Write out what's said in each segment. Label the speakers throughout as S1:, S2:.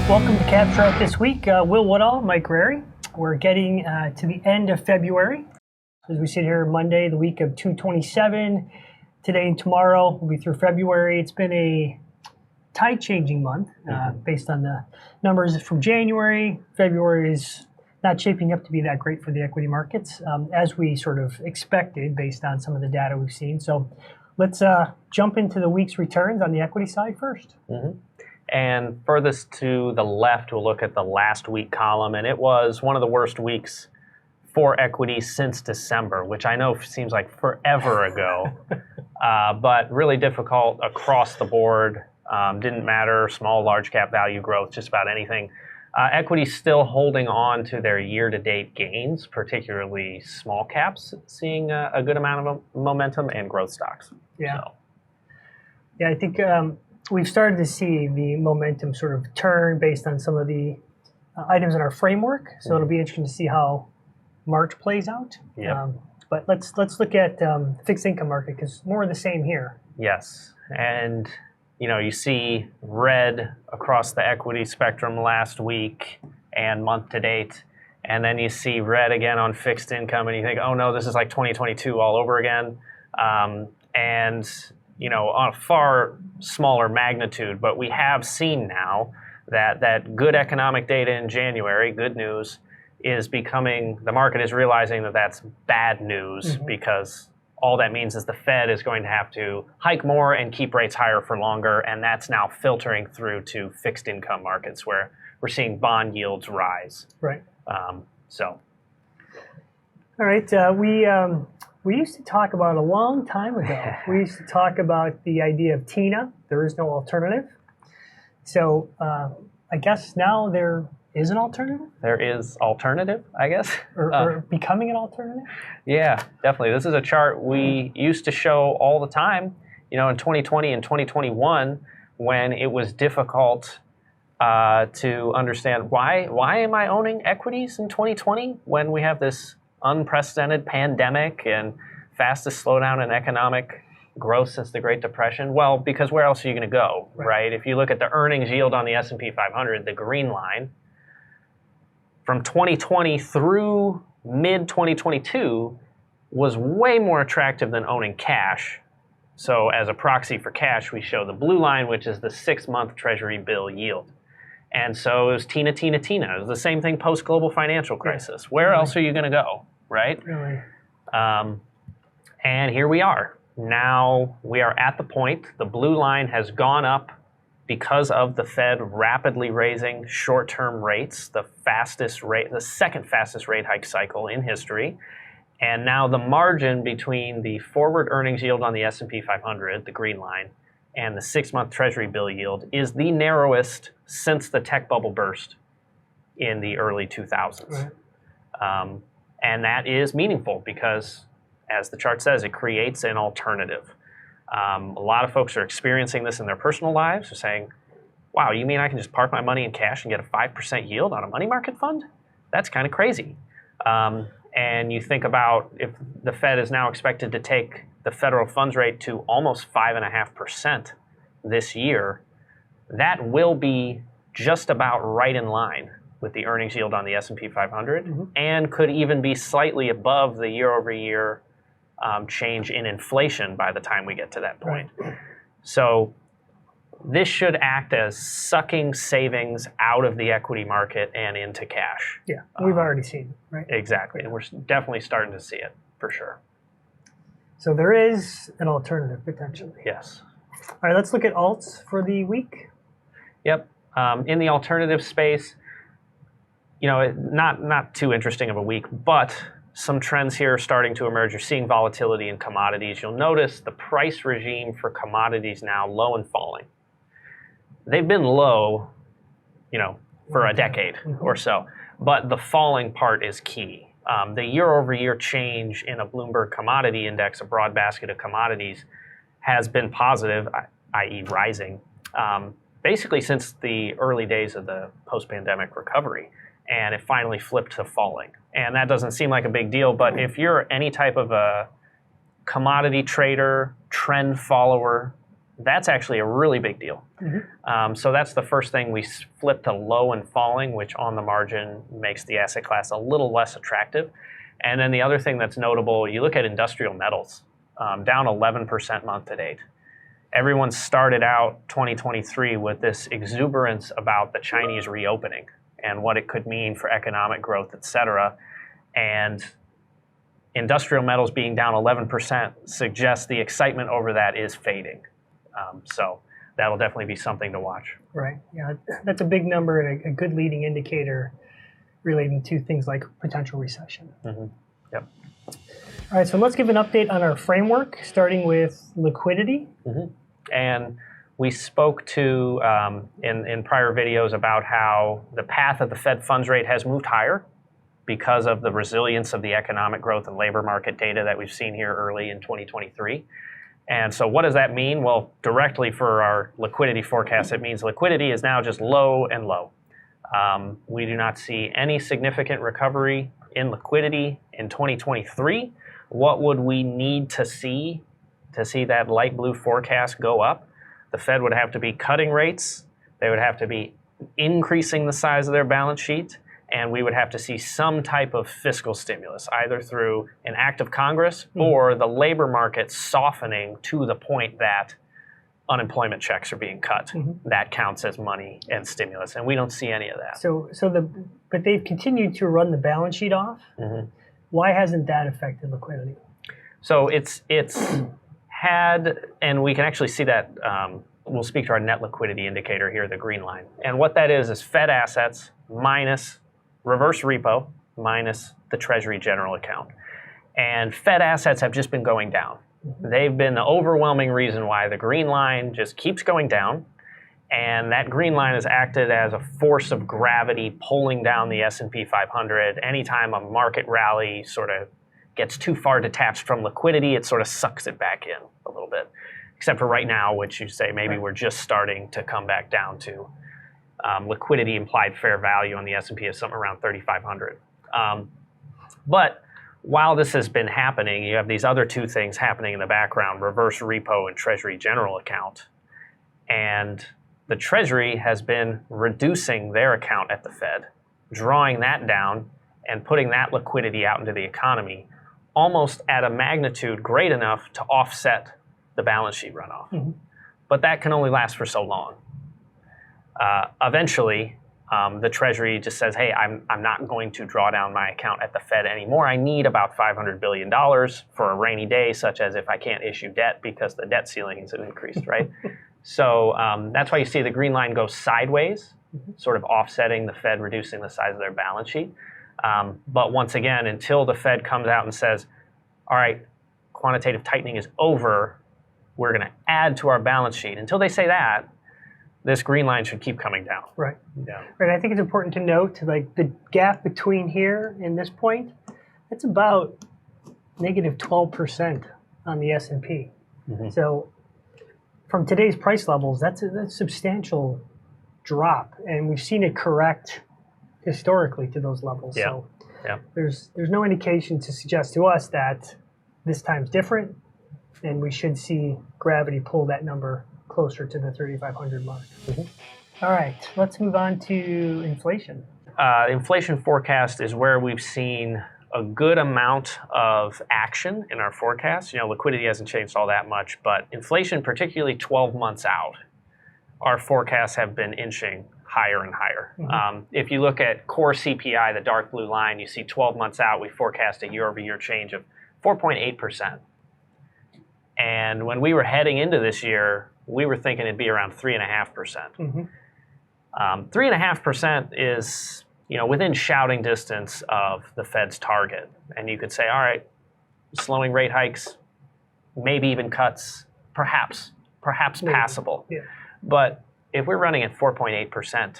S1: Welcome to STRAT this week. Woodall, Mike Rarey. We're getting to the end of February. As we sit here Monday, the week of 2/27. Today and tomorrow we'll be through February. It's been a tide-changing month based on the numbers from January. February is not shaping up to be that great for the equity markets, as we sort of expected based on some of the data we've seen. So let's jump into the week's returns on the equity side first.
S2: And furthest to the left, we'll look at the last week column, and it was one of the worst weeks for equity since December, which I know seems like forever ago, but really difficult across the board. Didn't matter, small, large cap value growth, just about anything. Equity's still holding on to their year-to-date gains, particularly small caps, seeing a good amount of momentum, and growth stocks.
S1: Yeah, I think we've started to see the momentum sort of turn based on some of the items in our framework. So it'll be interesting to see how March plays out. But let's look at the fixed income market, because more of the same here.
S2: Yes, and you see red across the equity spectrum last week and month to date, and then you see red again on fixed income, and you think, oh no, this is like 2022 all over again. And on a far smaller magnitude, but we have seen now that good economic data in January, good news, is becoming, the market is realizing that that's bad news, because all that means is the Fed is going to have to hike more and keep rates higher for longer, and that's now filtering through to fixed income markets where we're seeing bond yields rise.
S1: Right.
S2: All
S1: right, we used to talk about a long time ago. We used to talk about the idea of TINA. There is no alternative. So I guess now there is an alternative?
S2: There is alternative, I guess.
S1: Or becoming an alternative? Yeah,
S2: definitely. This is a chart we used to show all the time, in 2020 and 2021, when it was difficult to understand why am I owning equities in 2020 when we have this unprecedented pandemic and fastest slowdown in economic growth since the Great Depression? Well, because where else are you going to go, right? If you look at the earnings yield on the S&P 500, the green line, from 2020 through mid-2022 was way more attractive than owning cash. So as a proxy for cash, we show the blue line, which is the 6-month Treasury bill yield. And so it was TINA. It was the same thing post-global financial crisis. Where else are you going to go, right?
S1: Really?
S2: And here we are. Now we are at the point, the blue line has gone up because of the Fed rapidly raising short-term rates, the second fastest rate hike cycle in history. And now the margin between the forward earnings yield on the S&P 500, the green line, and the 6-month Treasury bill yield is the narrowest since the tech bubble burst in the early 2000s. Right. And that is meaningful because, as the chart says, it creates an alternative. A lot of folks are experiencing this in their personal lives. They're saying, wow, you mean I can just park my money in cash and get a 5% yield on a money market fund? That's kind of crazy. And you think about if the Fed is now expected to take the federal funds rate to almost 5.5% this year, that will be just about right in line with the earnings yield on the S&P 500, and could even be slightly above the year-over-year change in inflation by the time we get to that point. Right. So this should act as sucking savings out of the equity market and into cash.
S1: Yeah, we've already seen it, right?
S2: Exactly, and we're definitely starting to see it, for sure.
S1: So there is an alternative, potentially.
S2: Yes.
S1: All right, let's look at alts for the week.
S2: Yep. In the alternative space, not too interesting of a week, but some trends here are starting to emerge. You're seeing volatility in commodities. You'll notice the price regime for commodities now low and falling. They've been low, for a decade or so, but the falling part is key. The year-over-year change in a Bloomberg commodity index, a broad basket of commodities, has been positive, i.e. rising, basically since the early days of the post-pandemic recovery. And it finally flipped to falling. And that doesn't seem like a big deal, but if you're any type of a commodity trader, trend follower, that's actually a really big deal. So that's the first thing. We flip to low and falling, which on the margin makes the asset class a little less attractive. And then the other thing that's notable, you look at industrial metals, down 11% month to date. Everyone started out 2023 with this exuberance about the Chinese reopening and what it could mean for economic growth, et cetera. And industrial metals being down 11% suggests the excitement over that is fading. So that'll definitely be something to watch.
S1: Right. Yeah, that's a big number and a good leading indicator relating to things like potential recession.
S2: Yep.
S1: All right, so let's give an update on our framework, starting with liquidity.
S2: And we spoke to in prior videos about how the path of the Fed funds rate has moved higher because of the resilience of the economic growth and labor market data that we've seen here early in 2023. And so what does that mean? Well, directly for our liquidity forecast, it means liquidity is now just low and low. We do not see any significant recovery in liquidity in 2023. What would we need to see that light blue forecast go up? The Fed would have to be cutting rates. They would have to be increasing the size of their balance sheet. And we would have to see some type of fiscal stimulus, either through an act of Congress or the labor market softening to the point that unemployment checks are being cut. That counts as money and stimulus, and we don't see any of that.
S1: But they've continued to run the balance sheet off. Why hasn't that affected liquidity?
S2: So it's had, and we can actually see that. We'll speak to our net liquidity indicator here, the green line, and what that is Fed assets minus reverse repo minus the Treasury general account. And Fed assets have just been going down. They've been the overwhelming reason why the green line just keeps going down. And that green line has acted as a force of gravity pulling down the S&P 500. Anytime a market rally sort of gets too far detached from liquidity, it sort of sucks it back in a little bit. Except for right now, which you say maybe we're just starting to come back down to. Liquidity implied fair value on the S&P is something around 3,500. But while this has been happening, you have these other two things happening in the background, reverse repo and Treasury general account. And the Treasury has been reducing their account at the Fed, drawing that down and putting that liquidity out into the economy almost at a magnitude great enough to offset the balance sheet runoff. But that can only last for so long. Eventually, the Treasury just says, hey, I'm not going to draw down my account at the Fed anymore. I need about $500 billion for a rainy day, such as if I can't issue debt because the debt ceiling has increased, right? So that's why you see the green line go sideways, sort of offsetting the Fed reducing the size of their balance sheet. But once again, until the Fed comes out and says, all right, quantitative tightening is over, we're going to add to our balance sheet. Until they say that, this green line should keep coming down.
S1: Right.
S2: Yeah.
S1: Right. I think it's important to note, like the gap between here and this point, it's about negative 12% on the S&P. So from today's price levels, that's a substantial drop, and we've seen it correct historically to those levels.
S2: Yeah.
S1: So there's no indication to suggest to us that this time's different, and we should see gravity pull that number closer to the 3,500 mark. All right, let's move on to inflation.
S2: Inflation forecast is where we've seen a good amount of action in our forecast. You know, liquidity hasn't changed all that much, but inflation, particularly 12 months out, our forecasts have been inching higher and higher. If you look at core CPI, the dark blue line, you see 12 months out, we forecast a year-over-year change of 4.8%. And when we were heading into this year, we were thinking it'd be around 3.5%. 3.5% is, you know, within shouting distance of the Fed's target. And you could say, all right, slowing rate hikes, maybe even cuts, perhaps passable. But if we're running at 4.8%,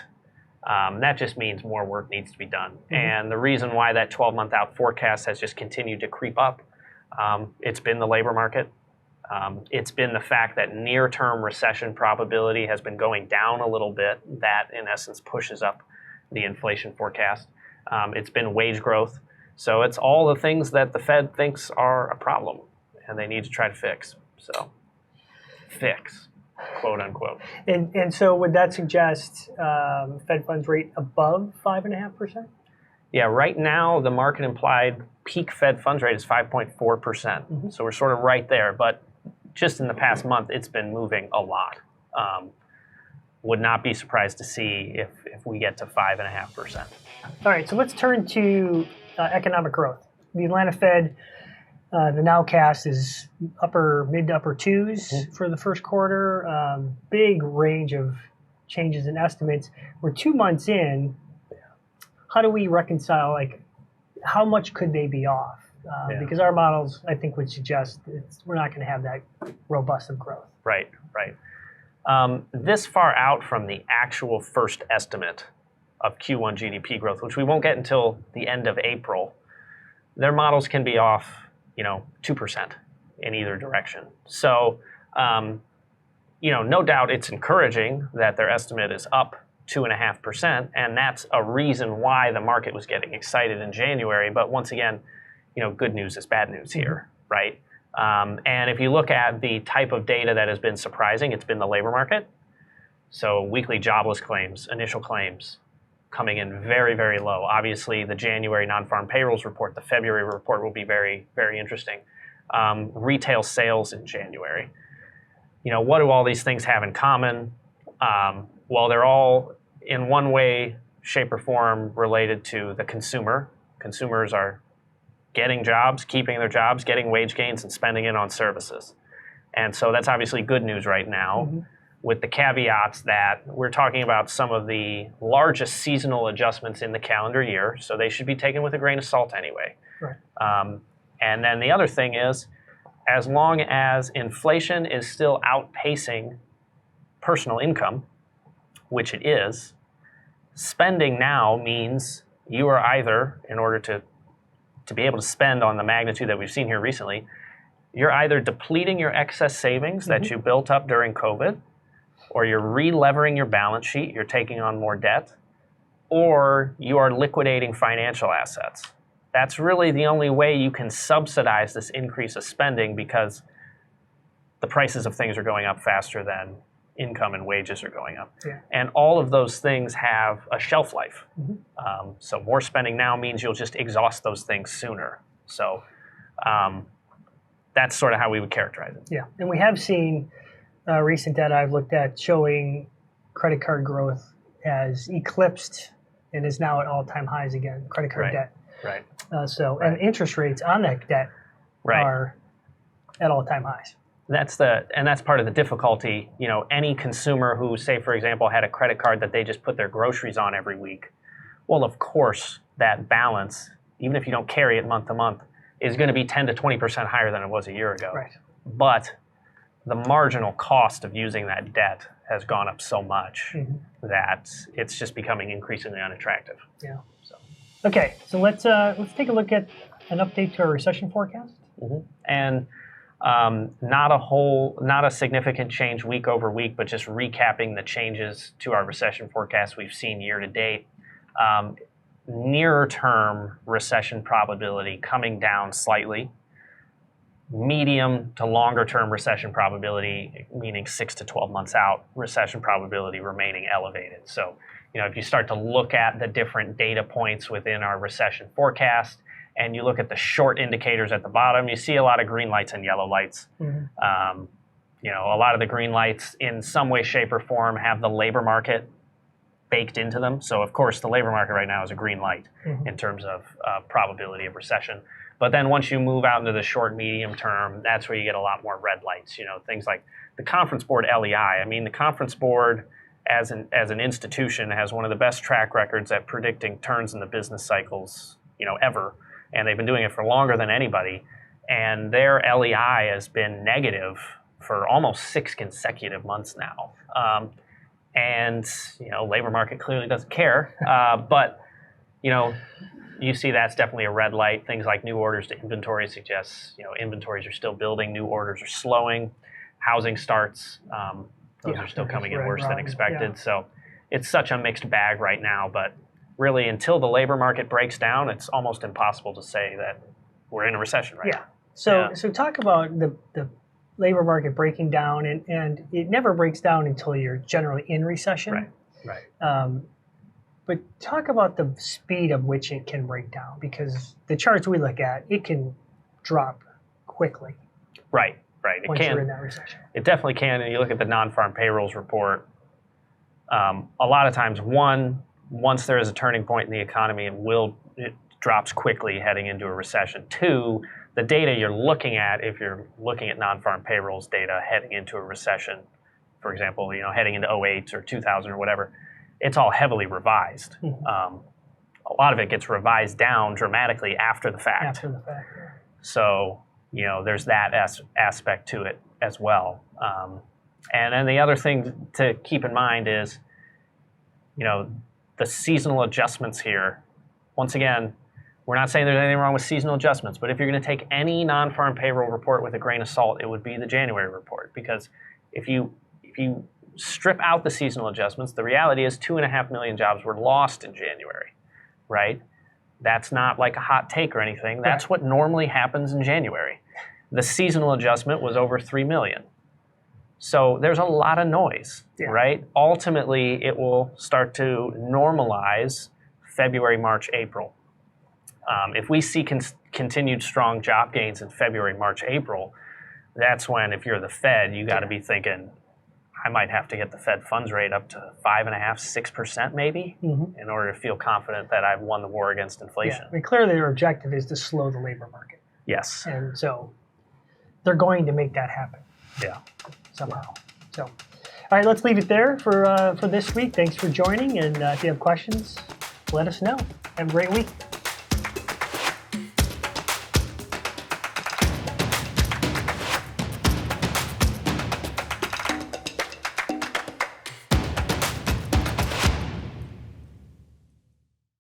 S2: that just means more work needs to be done. And the reason why that 12-month out forecast has just continued to creep up, it's been the labor market. It's been the fact that near-term recession probability has been going down a little bit. That, in essence, pushes up the inflation forecast. It's been wage growth. So it's all the things that the Fed thinks are a problem, and they need to try to fix. So, fix. quote unquote.
S1: And so would that suggest Fed funds rate above 5.5%?
S2: Yeah, right now the market implied peak Fed funds rate is 5.4%. So we're sort of right there, but just in the past month, it's been moving a lot. Would not be surprised to see if we get to 5.5%.
S1: All right, so let's turn to economic growth. The Atlanta Fed, the nowcast is mid to upper twos for the first quarter. Big range of changes in estimates. We're 2 months in. How do we reconcile, like, how much could they be off? Because our models, I think, would suggest we're not going to have that robust of growth.
S2: Right. This far out from the actual first estimate of Q1 GDP growth, which we won't get until the end of April, their models can be off, 2% in either direction. So, no doubt it's encouraging that their estimate is up 2.5%, and that's a reason why the market was getting excited in January. But once again, good news is bad news here, right? And if you look at the type of data that has been surprising, it's been the labor market. So weekly jobless claims, initial claims, coming in very, very low. Obviously, the January non-farm payrolls report, the February report will be very, very interesting. Retail sales in January. What do all these things have in common? Well, they're all in one way, shape, or form related to the consumer. Consumers are getting jobs, keeping their jobs, getting wage gains, and spending it on services. And so that's obviously good news right now, with the caveats that we're talking about some of the largest seasonal adjustments in the calendar year, so they should be taken with a grain of salt anyway.
S1: Right.
S2: And then the other thing is, as long as inflation is still outpacing personal income, which it is, spending now means you are either, in order to be able to spend on the magnitude that we've seen here recently, you're either depleting your excess savings that you built up during COVID, or you're re-levering your balance sheet, you're taking on more debt, or you are liquidating financial assets. That's really the only way you can subsidize this increase of spending, because the prices of things are going up faster than income and wages are going up.
S1: Yeah.
S2: And all of those things have a shelf life. So more spending now means you'll just exhaust those things sooner. So that's sort of how we would characterize it.
S1: Yeah, and we have seen recent data I've looked at showing credit card growth has eclipsed and is now at all-time highs again, credit card debt.
S2: Right.
S1: And interest rates on that debt are at all-time highs.
S2: That's part of the difficulty. Any consumer who, say, for example, had a credit card that they just put their groceries on every week, well, of course, that balance, even if you don't carry it month to month, is going to be 10 to 20% higher than it was a year ago.
S1: Right.
S2: But the marginal cost of using that debt has gone up so much that it's just becoming increasingly unattractive.
S1: Yeah. Okay, so let's take a look at an update to our recession forecast.
S2: And not a significant change week over week, but just recapping the changes to our recession forecast we've seen year to date. Nearer term recession probability coming down slightly. Medium to longer term recession probability, meaning 6 to 12 months out, recession probability remaining elevated. So, if you start to look at the different data points within our recession forecast, and you look at the short indicators at the bottom, you see a lot of green lights and yellow lights. A lot of the green lights in some way, shape, or form have the labor market baked into them. So, of course, the labor market right now is a green light in terms of probability of recession. But then once you move out into the short, medium term, that's where you get a lot more red lights. Things like the Conference Board LEI. I mean, the Conference Board as an institution has one of the best track records at predicting turns in the business cycles, ever. And they've been doing it for longer than anybody. And their LEI has been negative for almost 6 consecutive months now. And labor market clearly doesn't care. But you see that's definitely a red light. Things like new orders to inventory suggests inventories are still building, new orders are slowing. Housing starts, those are still coming in worse than expected. So it's such a mixed bag right now. But really, until the labor market breaks down, it's almost impossible to say that we're in a recession right now.
S1: So talk about the labor market breaking down, and it never breaks down until you're generally in recession.
S2: Right.
S1: But talk about the speed of which it can break down, because the charts we look at, it can drop quickly.
S2: Right. It
S1: Once
S2: can.
S1: you're in that recession.
S2: It definitely can. And you look at the non-farm payrolls report. A lot of times, once there is a turning point in the economy, it drops quickly heading into a recession. Two, the data you're looking at, if you're looking at non-farm payrolls data heading into a recession, for example, heading into 08 or 2000 or whatever, it's all heavily revised.
S1: Mm-hmm.
S2: A lot of it gets revised down dramatically after the fact.
S1: After the fact. Yeah.
S2: So, there's that aspect to it as well. And then the other thing to keep in mind is, the seasonal adjustments here. Once again, we're not saying there's anything wrong with seasonal adjustments, but if you're going to take any non-farm payroll report with a grain of salt, it would be the January report. Because if you strip out the seasonal adjustments, the reality is 2.5 million jobs were lost in January, right? That's not like a hot take or anything. That's what normally happens in January. The seasonal adjustment was over 3 million. So there's a lot of noise, right? Ultimately, it will start to normalize February, March, April. If we see continued strong job gains in February, March, April, that's when, if you're the Fed, you got to be thinking, I might have to get the Fed funds rate up to 5.5%, 6% maybe, in order to feel confident that I've won the war against inflation.
S1: Yeah. I mean, clearly their objective is to slow the labor market.
S2: Yes.
S1: And so they're going to make that happen.
S2: Yeah.
S1: Somehow. So, all right, let's leave it there for this week. Thanks for joining. And if you have questions, let us know. Have a great week.